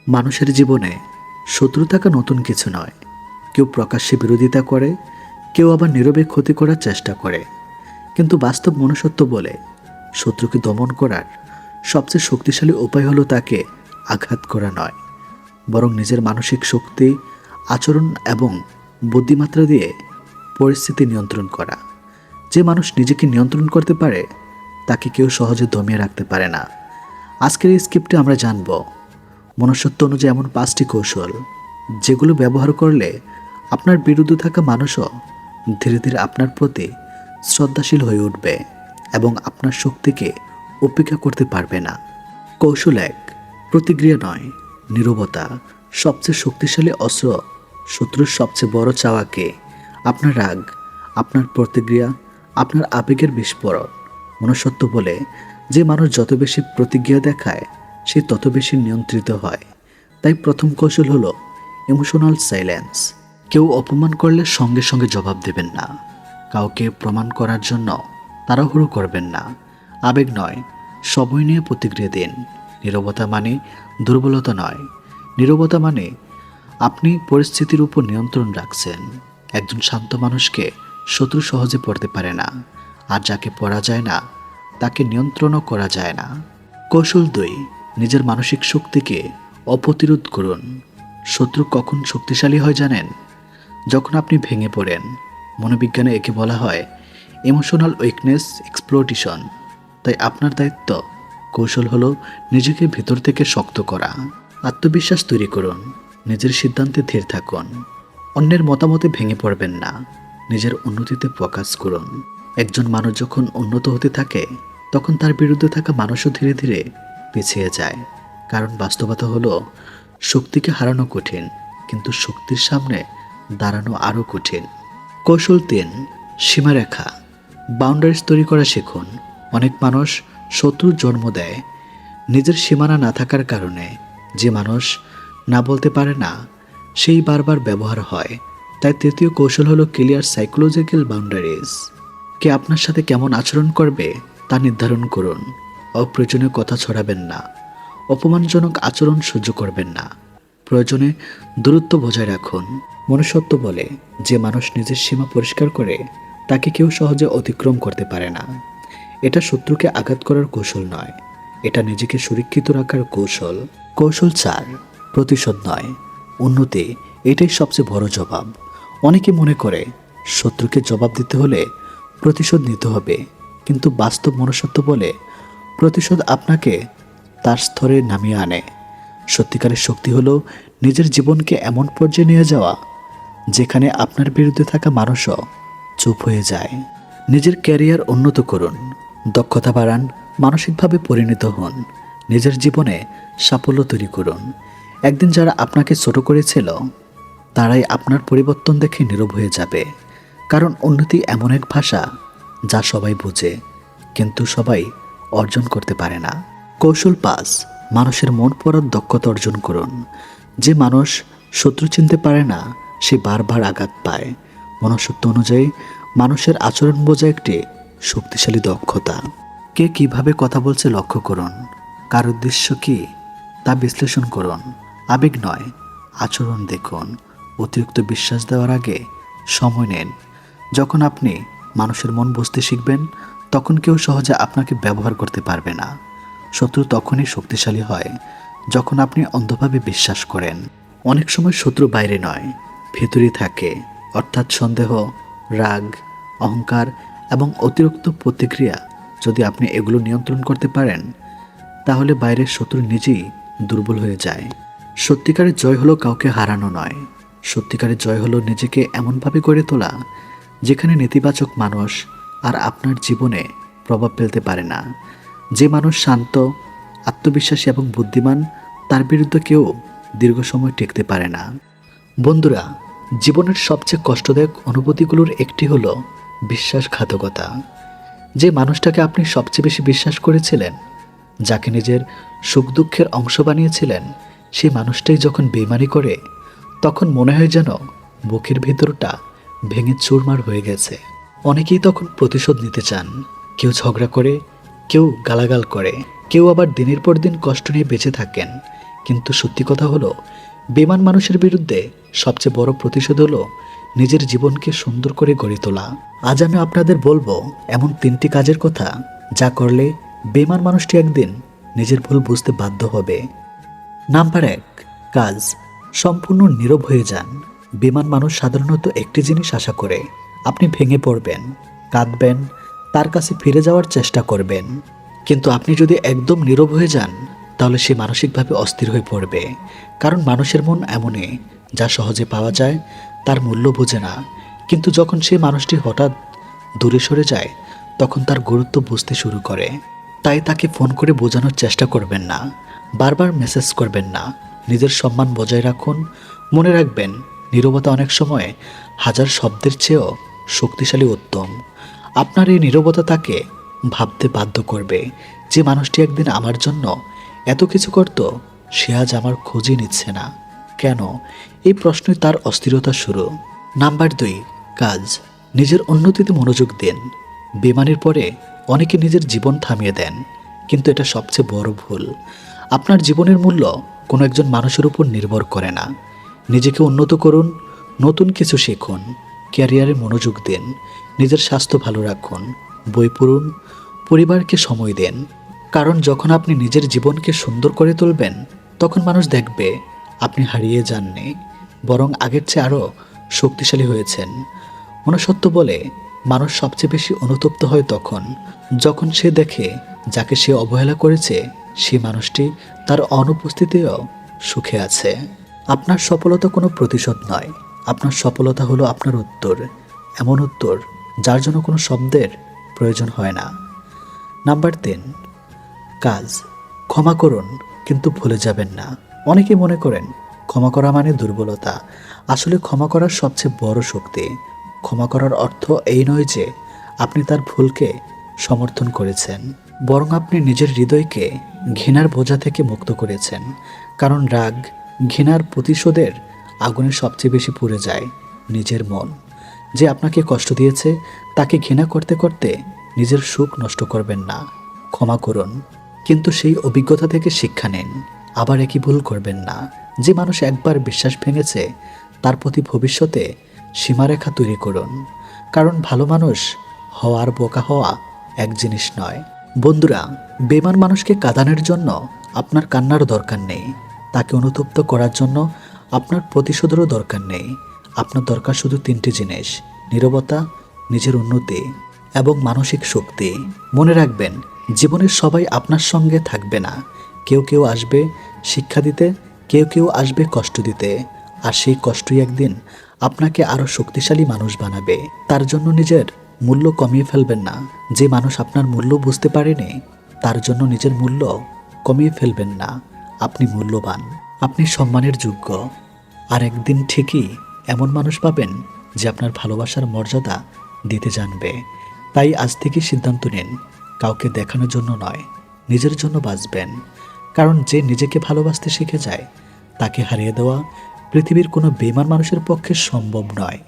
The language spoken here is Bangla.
মানুষের জীবনে শত্রু থাকা নতুন কিছু নয়। কেউ প্রকাশ্যে বিরোধিতা করে, কেউ আবার নীরবে ক্ষতি করার চেষ্টা করে। কিন্তু বাস্তব মনুষ্যত্ব বলে শত্রুকে দমন করার সবচেয়ে শক্তিশালী উপায় হলো তাকে আঘাত করা নয়, বরং নিজের মানসিক শক্তি, আচরণ এবং বুদ্ধিমাত্রা দিয়ে পরিস্থিতি নিয়ন্ত্রণ করা। যে মানুষ নিজেকে নিয়ন্ত্রণ করতে পারে তাকে কেউ সহজে দমিয়ে রাখতে পারে না। আজকের এই স্ক্রিপ্টে আমরা জানব মনুষ্যত্ব অনুযায়ী এমন 5টি কৌশল যেগুলো ব্যবহার করলে আপনার বিরুদ্ধে থাকা মানুষও ধীরে ধীরে আপনার প্রতি শ্রদ্ধাশীল হয়ে উঠবে এবং আপনার শক্তিকে উপেক্ষা করতে পারবে না। কৌশল 1, প্রতিক্রিয়া নয়, নীরবতা সবচেয়ে শক্তিশালী অস্ত্র। শত্রুর সবচেয়ে বড় চাওয়াকে আপনার রাগ, আপনার প্রতিক্রিয়া, আপনার আবেগের বিস্ফোরণ। মনুষ্যত্ব বলে যে মানুষ যত বেশি প্রতিক্রিয়া দেখায় সে তত বেশি নিয়ন্ত্রিত হয়। তাই প্রথম কৌশল হলো ইমোশনাল সাইলেন্স। কেউ অপমান করলে সঙ্গে সঙ্গে জবাব দেবেন না। কাউকে প্রমাণ করার জন্য তাড়াহুড়ো করবেন না। আবেগ নয়, সময় নিয়ে প্রতিক্রিয়া দিন। নীরবতা মানে দুর্বলতা নয়, নীরবতা মানে আপনি পরিস্থিতির উপর নিয়ন্ত্রণ রাখছেন। একজন শান্ত মানুষকে শত্রু সহজে পড়তে পারে না, আর যাকে পড়া যায় না তাকে নিয়ন্ত্রণও করা যায় না। কৌশল 2, নিজের মানসিক শক্তিকে অপ্রতিরোধ করুন। শত্রু কখন শক্তিশালী হয় জানেন? যখন আপনি ভেঙে পড়েন। মনোবিজ্ঞানে একে বলা হয় ইমোশনাল উইকনেস এক্সপ্লোটেশন। তাই আপনার দায়িত্ব কৌশল হলো নিজেকে ভেতর থেকে শক্ত করা। আত্মবিশ্বাস তৈরি করুন, নিজের সিদ্ধান্তে ধীর থাকুন। অন্যের মতামতে ভেঙে পড়বেন না, নিজের উন্নতিতে ফোকাস করুন। একজন মানুষ যখন উন্নত হতে থাকে তখন তার বিরুদ্ধে থাকা মানুষও ধীরে ধীরে পিছিয়ে যায়। কারণ বাস্তবতা হলো শক্তিকে হারানো কঠিন, কিন্তু শক্তির সামনে দাঁড়ানো আরও কঠিন। কৌশল 3, সীমারেখা বাউন্ডারিজ তৈরি করা শিখুন। অনেক মানুষ শত্রুর জন্ম দেয় নিজের সীমানা না থাকার কারণে। যে মানুষ না বলতে পারে না সেই বারবার ব্যবহার হয়। তাই তৃতীয় কৌশল হলো ক্লিয়ার সাইকোলজিক্যাল বাউন্ডারিজ। কে আপনার সাথে কেমন আচরণ করবে তা নির্ধারণ করুন। অপ্রয়োজনীয় কথা ছড়াবেন না, অপমানজনক আচরণ সহ্য করবেন না। প্রয়োজনে দূরত্ব বজায় রাখুন। মনুষ্যত্ব বলে যে মানুষ নিজের সীমা পরিষ্কার করে তাকে কেউ সহজে অতিক্রম করতে পারে না। এটা শত্রুকে আঘাত করার কৌশল নয়, এটা নিজেকে সুরক্ষিত রাখার কৌশল। কৌশল 4, প্রতিশোধ নয়, উন্নতি। এটাই সবচেয়ে বড় জবাব। অনেকে মনে করে শত্রুকে জবাব দিতে হলে প্রতিশোধ নিতে হবে, কিন্তু বাস্তব মনুষ্যত্ব বলে প্রতিশোধ আপনাকে তার স্তরে নামিয়ে আনে। সত্যিকারের শক্তি হলো নিজের জীবনকে এমন পর্যায়ে নিয়ে যাওয়া যেখানে আপনার বিরুদ্ধে থাকা মানুষও চুপ হয়ে যায়। নিজের ক্যারিয়ার উন্নত করুন, দক্ষতা বাড়ান, মানসিকভাবে পরিণত হন। নিজের জীবনে সাফল্য তৈরি করুন। একদিন যারা আপনাকে ছোট করেছিল তারাই আপনার পরিবর্তন দেখে নীরব হয়ে যাবে। কারণ উন্নতি এমন এক ভাষা যা সবাই বোঝে কিন্তু সবাই অর্জন করতে পারে না। কৌশল 5, মানুষের মন পড়ার দক্ষতা অর্জন করুন। যে মানুষ শত্রু চিনতে পারে না সে বারবার আঘাত পায়। মনুষ্যত্ব অনুযায়ী মানুষের আচরণ বোঝা একটি শক্তিশালী দক্ষতা। কে কিভাবে কথা বলছে লক্ষ্য করুন, কার উদ্দেশ্য কি তা বিশ্লেষণ করুন। আবেগ নয়, আচরণ দেখুন। অতিরিক্ত বিশ্বাস দেওয়ার আগে সময় নিন। যখন আপনি মানুষের মন বুঝতে শিখবেন তখন কেউ সহজে আপনাকে ব্যবহার করতে পারবে না। শত্রু তখনই শক্তিশালী হয় যখন আপনি অন্ধভাবে বিশ্বাস করেন। অনেক সময় শত্রু বাইরে নয়, ভেতরেই থাকে। অর্থাৎ সন্দেহ, রাগ, অহংকার এবং অতিরিক্ত প্রতিক্রিয়া। যদি আপনি এগুলো নিয়ন্ত্রণ করতে পারেন তাহলে বাইরের শত্রু নিজেই দুর্বল হয়ে যায়। সত্যিকারের জয় হলো কাউকে হারানো নয়, সত্যিকারের জয় হলো নিজেকে এমনভাবে গড়ে তোলা যেখানে নেতিবাচক মানুষ আর আপনার জীবনে প্রভাব ফেলতে পারে না। যে মানুষ শান্ত, আত্মবিশ্বাসী এবং বুদ্ধিমান তার বিরুদ্ধে কেউ দীর্ঘ সময় টিকতে পারে না। বন্ধুরা, জীবনের সবচেয়ে কষ্টদায়ক অনুভূতিগুলোর একটি হলো বিশ্বাসঘাতকতা। যে মানুষটাকে আপনি সবচেয়ে বেশি বিশ্বাস করেছিলেন, যাকে নিজের সুখ দুঃখের অংশ বানিয়েছিলেন, সেই মানুষটাই যখন বেইমানি করে তখন মনে হয় যেন বুকের ভেতরটা ভেঙে চুরমার হয়ে গেছে। অনেকেই তখন প্রতিশোধ নিতে চান। কেউ ঝগড়া করে, কেউ গালাগাল করে, কেউ আবার দিনের পর দিন কষ্ট নিয়ে বেঁচে থাকেন। কিন্তু সত্যি কথা হলো, বেমান মানুষের বিরুদ্ধে সবচেয়ে বড় প্রতিশোধ হলো নিজের জীবনকে সুন্দর করে গড়ে তোলা। আজ আমি আপনাদের বলবো এমন 3টি কাজের কথা, যা করলে বেমান মানুষটি একদিন নিজের ভুল বুঝতে বাধ্য হবে। নাম্বার 1, কাজ। সম্পূর্ণ নীরব হয়ে যান। বেমান মানুষ সাধারণত একটি জিনিস আশা করে, আপনি ভেঙে পড়বেন, কাঁদবেন, তার কাছে ফিরে যাওয়ার চেষ্টা করবেন। কিন্তু আপনি যদি একদম নীরব হয়ে যান, তাহলে সে মানসিকভাবে অস্থির হয়ে পড়বে। কারণ মানুষের মন এমনই, যা সহজে পাওয়া যায় তার মূল্য বোঝে না। কিন্তু যখন সেই মানুষটি হঠাৎ দূরে সরে যায়, তখন তার গুরুত্ব বুঝতে শুরু করে। তাই তাকে ফোন করে বোঝানোর চেষ্টা করবেন না, বারবার মেসেজ করবেন না। নিজের সম্মান বজায় রাখুন। মনে রাখবেন, নীরবতা অনেক সময় হাজার শব্দের চেয়েও শক্তিশালী উত্তম। আপনার এই নীরবতা তাকে ভাবতে বাধ্য করবে, যে মানুষটি একদিন আমার জন্য এত কিছু করত, সে আজ আমার খোঁজই নিচ্ছে না কেন? এই প্রশ্নই তার অস্থিরতা শুরু। নাম্বার 2, কাজ। নিজের উন্নতিতে মনোযোগ দিন। বেমানির পরে অনেকে নিজের জীবন থামিয়ে দেন, কিন্তু এটা সবচেয়ে বড় ভুল। আপনার জীবনের মূল্য কোনো একজন মানুষের উপর নির্ভর করে না। নিজেকে উন্নত করুন, নতুন কিছু শিখুন, ক্যারিয়ারে মনোযোগ দিন, নিজের স্বাস্থ্য ভালো রাখুন, বই পড়ুন, পরিবারকে সময় দিন। কারণ যখন আপনি নিজের জীবনকে সুন্দর করে তুলবেন, তখন মানুষ দেখবে আপনি হারিয়ে যাননি, বরং আগের চেয়ে আরও শক্তিশালী হয়েছেন। মনুষ্যত্ব বলে, মানুষ সবচেয়ে বেশি অনুতপ্ত হয় তখন, যখন সে দেখে যাকে সে অবহেলা করেছে, সেই মানুষটি তার অনুপস্থিতিও সুখে আছে। আপনার সফলতা কোনো প্রতিশোধ নয়, আপনার সফলতা হলো আপনার উত্তর। এমন উত্তর যার জন্য কোনো শব্দের প্রয়োজন হয় না। নাম্বার 3, কাজ। ক্ষমা করুন, কিন্তু ভুলে যাবেন না। অনেকে মনে করেন ক্ষমা করা মানে দুর্বলতা। আসলে ক্ষমা করার সবচেয়ে বড় শক্তি। ক্ষমা করার অর্থ এই নয় যে আপনি তার ভুলকে সমর্থন করেছেন, বরং আপনি নিজের হৃদয়কে ঘৃণার বোঝা থেকে মুক্ত করেছেন। কারণ রাগ, ঘৃণার প্রতিশোধের আগুনে সবচেয়ে বেশি পুড়ে যায় নিজের মন। যে আপনাকে কষ্ট দিয়েছে, তাকে ঘৃণা করতে করতে নিজের সুখ নষ্ট করবেন না। ক্ষমা করুন, কিন্তু সেই অভিজ্ঞতা থেকে শিক্ষা নিন। আবার একই ভুল করবেন না। যে মানুষ একবার বিশ্বাস ভেঙেছে, তার প্রতি ভবিষ্যতে সীমারেখা তৈরি করুন। কারণ ভালো মানুষ হওয়া আর বোকা হওয়া এক জিনিস নয়। বন্ধুরা, বেমান মানুষকে কাঁদানোর জন্য আপনার কান্নার দরকার নেই। তাকে অনুতপ্ত করার জন্য আপনার প্রতিশোধেরও দরকার নেই। আপনার দরকার শুধু 3টি জিনিস: নীরবতা, নিজের উন্নতি এবং মানসিক শক্তি। মনে রাখবেন, জীবনের সবাই আপনার সঙ্গে থাকবে না। কেউ কেউ আসবে শিক্ষা দিতে, কেউ কেউ আসবে কষ্ট দিতে। আর সেই কষ্টই একদিন আপনাকে আরও শক্তিশালী মানুষ বানাবে। তার জন্য নিজের মূল্য কমিয়ে ফেলবেন না। যে মানুষ আপনার মূল্য বুঝতে পারেনি, তার জন্য নিজের মূল্য কমিয়ে ফেলবেন না। আপনি মূল্যবান, আপনি সম্মানের যোগ্য। আর একদিন ঠিকই এমন মানুষ পাবেন যে আপনার ভালোবাসার মর্যাদা দিতে জানবে। তাই আজ থেকে সিদ্ধান্ত নিন, কাউকে দেখানোর জন্য নয়, নিজের জন্য বাঁচবেন। কারণ যে নিজেকে ভালোবাসতে শিখে যায়, তাকে হারিয়ে দেওয়া পৃথিবীর কোনো বেইমান মানুষের পক্ষে সম্ভব নয়।